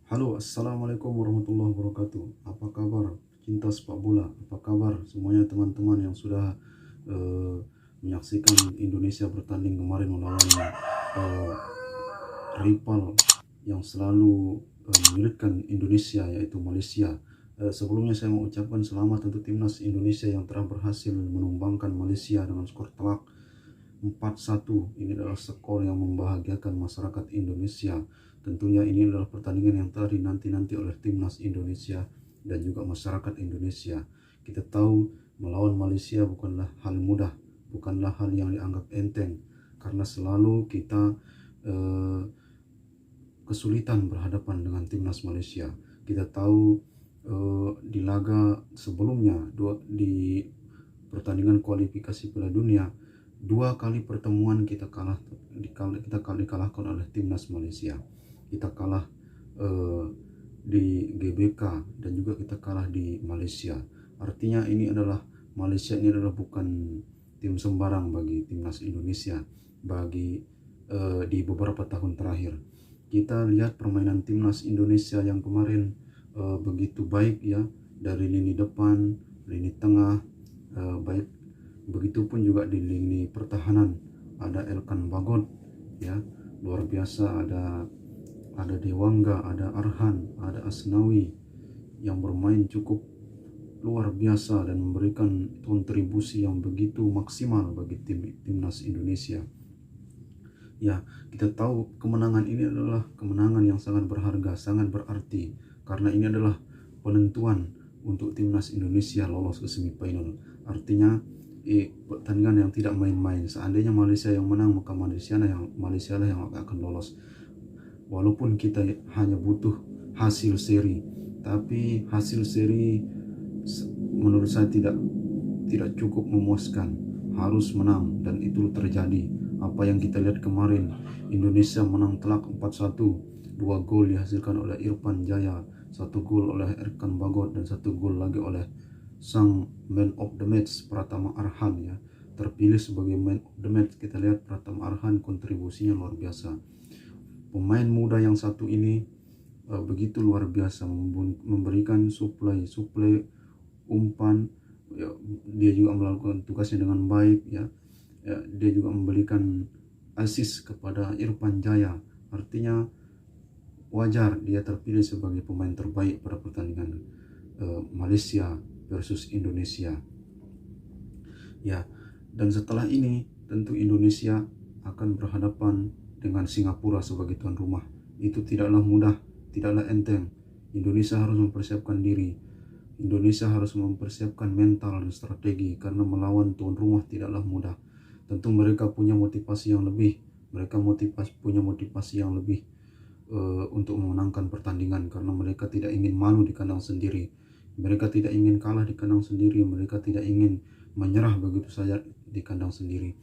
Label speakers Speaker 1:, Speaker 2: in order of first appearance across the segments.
Speaker 1: Halo, assalamualaikum warahmatullahi wabarakatuh. Apa kabar, cinta sepak bola? Apa kabar semuanya teman-teman yang sudah eh, menyaksikan Indonesia bertanding kemarin melawan eh, rival yang selalu menyulitkan Indonesia, yaitu Malaysia. Sebelumnya saya mau ucapkan selamat untuk timnas Indonesia yang telah berhasil menumbangkan Malaysia dengan skor telak 4-1. Ini adalah skor yang membahagiakan masyarakat Indonesia. Tentunya ini adalah pertandingan yang telah dinanti-nanti oleh timnas Indonesia dan juga masyarakat Indonesia. Kita tahu melawan Malaysia bukanlah hal mudah, bukanlah hal yang dianggap enteng, karena selalu kita eh, kesulitan berhadapan dengan timnas Malaysia. Kita tahu di laga sebelumnya, di pertandingan kualifikasi Piala Dunia, dua kali pertemuan kita dikalahkan oleh timnas Malaysia. Kita kalah di GBK dan juga kita kalah di Malaysia. Artinya Malaysia ini adalah bukan tim sembarang bagi timnas Indonesia di beberapa tahun terakhir. Kita lihat permainan timnas Indonesia yang kemarin begitu baik ya, dari lini depan, lini tengah, baik. Begitupun juga di lini pertahanan, ada Elkan Bagot ya, luar biasa, ada Dewangga, ada Arhan, ada Asnawi yang bermain cukup luar biasa dan memberikan kontribusi yang begitu maksimal bagi timnas Indonesia. Ya, kita tahu kemenangan ini adalah kemenangan yang sangat berharga, sangat berarti, karena ini adalah penentuan untuk timnas Indonesia lolos ke semifinal. Artinya pertandingan yang tidak main-main. Seandainya Malaysia yang menang, maka Malaysia lah yang akan lolos. Walaupun kita hanya butuh hasil seri, tapi hasil seri menurut saya tidak cukup memuaskan. Harus menang, dan itu terjadi. Apa yang kita lihat kemarin, Indonesia menang telak 4-1. 2 gol dihasilkan oleh Irfan Jaya, 1 gol oleh Elkan Bagot, dan 1 gol lagi oleh sang man of the match Pratama Arhan ya, terpilih sebagai man of the match. Kita lihat Pratama Arhan kontribusinya luar biasa. Pemain muda yang satu ini begitu luar biasa, memberikan suplai umpan ya. Dia juga melakukan tugasnya dengan baik ya. Dia juga memberikan assist kepada Irfan Jaya. Artinya wajar dia terpilih sebagai pemain terbaik pada pertandingan Malaysia versus Indonesia ya. Dan setelah ini tentu Indonesia akan berhadapan dengan Singapura sebagai tuan rumah. Itu tidaklah mudah, tidaklah enteng. Indonesia harus mempersiapkan diri, Indonesia harus mempersiapkan mental dan strategi, karena melawan tuan rumah tidaklah mudah. Tentu mereka punya motivasi yang lebih, punya motivasi yang lebih untuk memenangkan pertandingan, karena mereka tidak ingin malu di kandang sendiri. Mereka tidak ingin kalah di kandang sendiri, mereka tidak ingin menyerah begitu saja di kandang sendiri.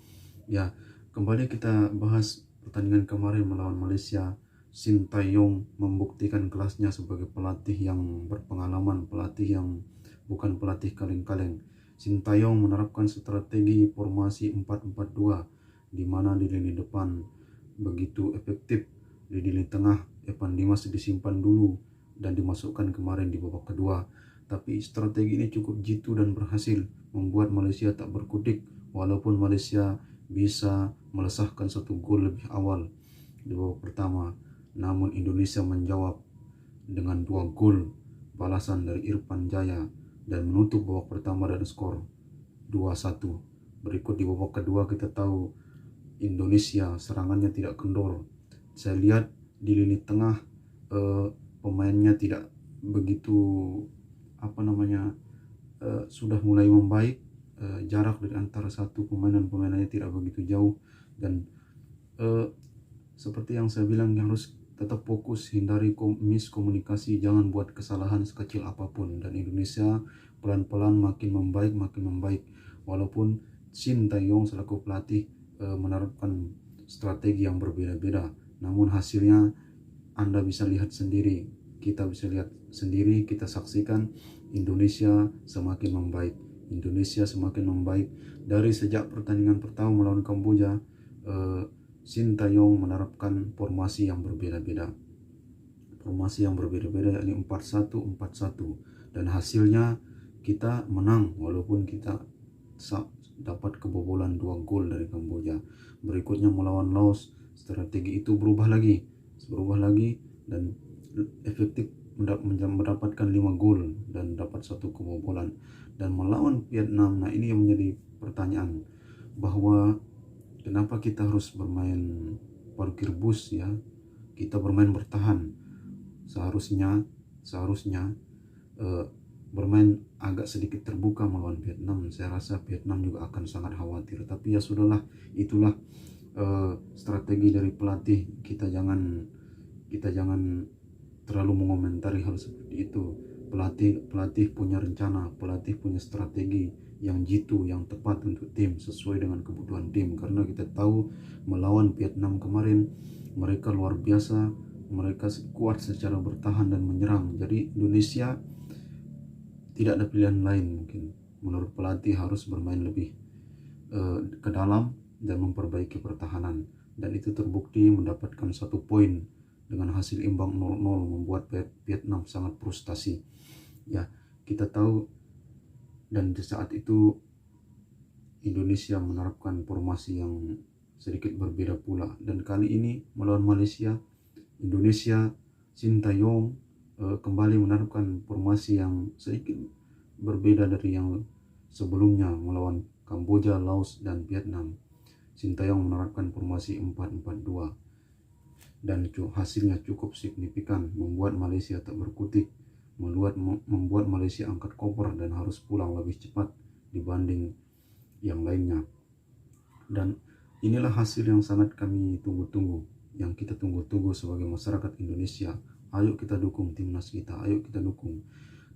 Speaker 1: Ya, kembali kita bahas pertandingan kemarin melawan Malaysia. Sintayong membuktikan kelasnya sebagai pelatih yang berpengalaman, pelatih yang bukan pelatih kaleng-kaleng. Sintayong menerapkan strategi formasi 4-4-2, di mana di lini depan begitu efektif, di lini tengah Evan Dimas disimpan dulu dan dimasukkan kemarin di babak kedua. Tapi strategi ini cukup jitu dan berhasil membuat Malaysia tak berkutik, walaupun Malaysia bisa melesahkan 1 gol lebih awal di babak pertama. Namun Indonesia menjawab dengan 2 gol balasan dari Irfan Jaya dan menutup babak pertama dengan skor 2-1. Berikut di babak kedua kita tahu Indonesia serangannya tidak kendor. Saya lihat di lini tengah pemainnya tidak begitu sudah mulai membaik. Jarak dari antara satu pemain dan pemain lainnya tidak begitu jauh, dan seperti yang saya bilang, harus tetap fokus, hindari miskomunikasi, jangan buat kesalahan sekecil apapun. Dan Indonesia pelan-pelan makin membaik, walaupun Sintayong selaku pelatih menerapkan strategi yang berbeda-beda, namun hasilnya Anda bisa lihat sendiri, kita bisa lihat sendiri, kita saksikan Indonesia semakin membaik. Dari sejak pertandingan pertama melawan Kamboja. Sintayong menerapkan formasi yang berbeda-beda. formasi yang berbeda-beda, yakni 4-1, 4-1, dan hasilnya kita menang walaupun kita dapat kebobolan 2 gol dari Kamboja. Berikutnya melawan Laos, strategi itu berubah lagi dan efektif mendapatkan 5 gol dan dapat 1 kebobolan. Dan melawan Vietnam, nah ini yang menjadi pertanyaan, bahwa kenapa kita harus bermain parkir bus ya, kita bermain bertahan. Seharusnya bermain agak sedikit terbuka melawan Vietnam. Saya rasa Vietnam juga akan sangat khawatir, tapi ya sudahlah, itulah strategi dari pelatih. Kita jangan terlalu mengomentari hal seperti itu. Pelatih punya rencana, pelatih punya strategi yang jitu, yang tepat untuk tim, sesuai dengan kebutuhan tim. Karena kita tahu melawan Vietnam kemarin, mereka luar biasa, mereka kuat secara bertahan dan menyerang. Jadi Indonesia tidak ada pilihan lain mungkin. Menurut pelatih harus bermain lebih ke dalam dan memperbaiki pertahanan. Dan itu terbukti mendapatkan 1 poin dengan hasil imbang 0-0, membuat Vietnam sangat frustasi. Ya, kita tahu, dan di saat itu Indonesia menerapkan formasi yang sedikit berbeda pula. Dan kali ini melawan Malaysia, Indonesia Sintayong kembali menerapkan formasi yang sedikit berbeda dari yang sebelumnya melawan Kamboja, Laos, dan Vietnam. Sintayong menerapkan formasi 4-4-2 dan hasilnya cukup signifikan, membuat Malaysia tak berkutik, membuat Malaysia angkat koper dan harus pulang lebih cepat dibanding yang lainnya. Dan inilah hasil yang sangat kami tunggu-tunggu, yang kita tunggu-tunggu sebagai masyarakat Indonesia. Ayo kita dukung timnas kita, ayo kita dukung.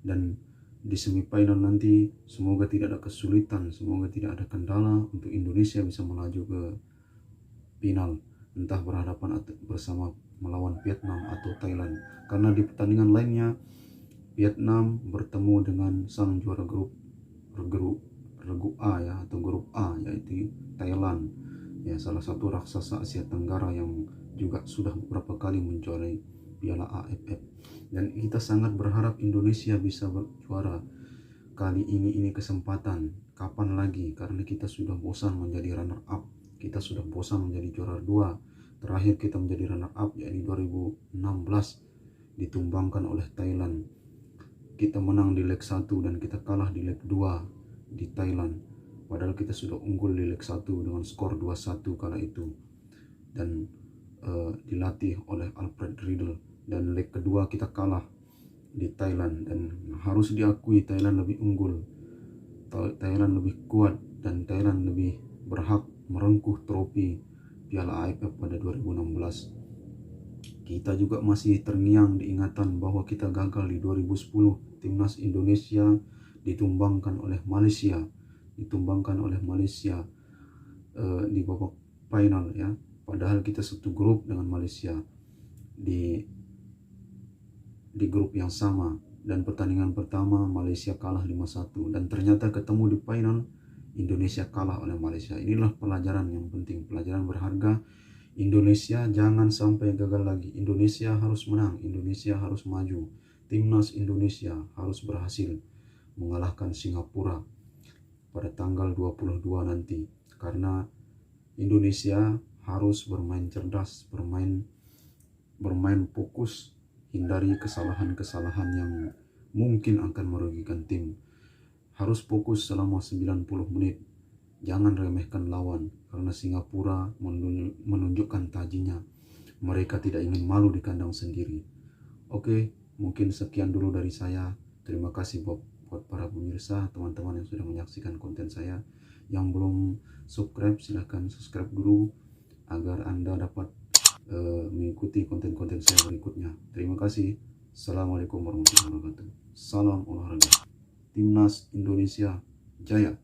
Speaker 1: Dan di semifinal nanti semoga tidak ada kesulitan, semoga tidak ada kendala untuk Indonesia bisa melaju ke final, entah berhadapan bersama melawan Vietnam atau Thailand. Karena di pertandingan lainnya Vietnam bertemu dengan sang juara grup A ya, atau grup A, yaitu Thailand ya, salah satu raksasa Asia Tenggara yang juga sudah beberapa kali menjuarai Piala AFF. Dan kita sangat berharap Indonesia bisa berjuara kali ini. Ini kesempatan, kapan lagi, karena kita sudah bosan menjadi runner up, kita sudah bosan menjadi juara 2. Terakhir kita menjadi runner up yakni 2016, ditumbangkan oleh Thailand. Kita menang di leg 1 dan kita kalah di leg 2 di Thailand, padahal kita sudah unggul di leg 1 dengan skor 2-1 kala itu, dan dilatih oleh Alfred Riedel. Dan leg kedua kita kalah di Thailand, dan harus diakui Thailand lebih unggul, Thailand lebih kuat, dan Thailand lebih berhak merengkuh trofi Piala AFF pada 2016. Kita juga masih terngiang diingatan bahwa kita gagal di 2010, timnas Indonesia ditumbangkan oleh Malaysia di babak final ya, padahal kita satu grup dengan Malaysia di grup yang sama, dan pertandingan pertama Malaysia kalah 5-1, dan ternyata ketemu di final Indonesia kalah oleh Malaysia. Inilah pelajaran yang penting, pelajaran berharga. Indonesia jangan sampai gagal lagi. Indonesia harus menang, Indonesia harus maju. Timnas Indonesia harus berhasil mengalahkan Singapura pada tanggal 22 nanti, karena Indonesia harus bermain cerdas, bermain fokus, hindari kesalahan-kesalahan yang mungkin akan merugikan tim. Harus fokus selama 90 menit. Jangan remehkan lawan, karena Singapura menunjukkan tajinya. Mereka tidak ingin malu di kandang sendiri. Oke, mungkin sekian dulu dari saya. Terima kasih buat para pemirsa, teman-teman yang sudah menyaksikan konten saya. Yang belum subscribe, silahkan subscribe dulu agar Anda dapat mengikuti konten-konten saya berikutnya. Terima kasih. Assalamualaikum warahmatullahi wabarakatuh. Salam olahraga. Timnas Indonesia Jaya.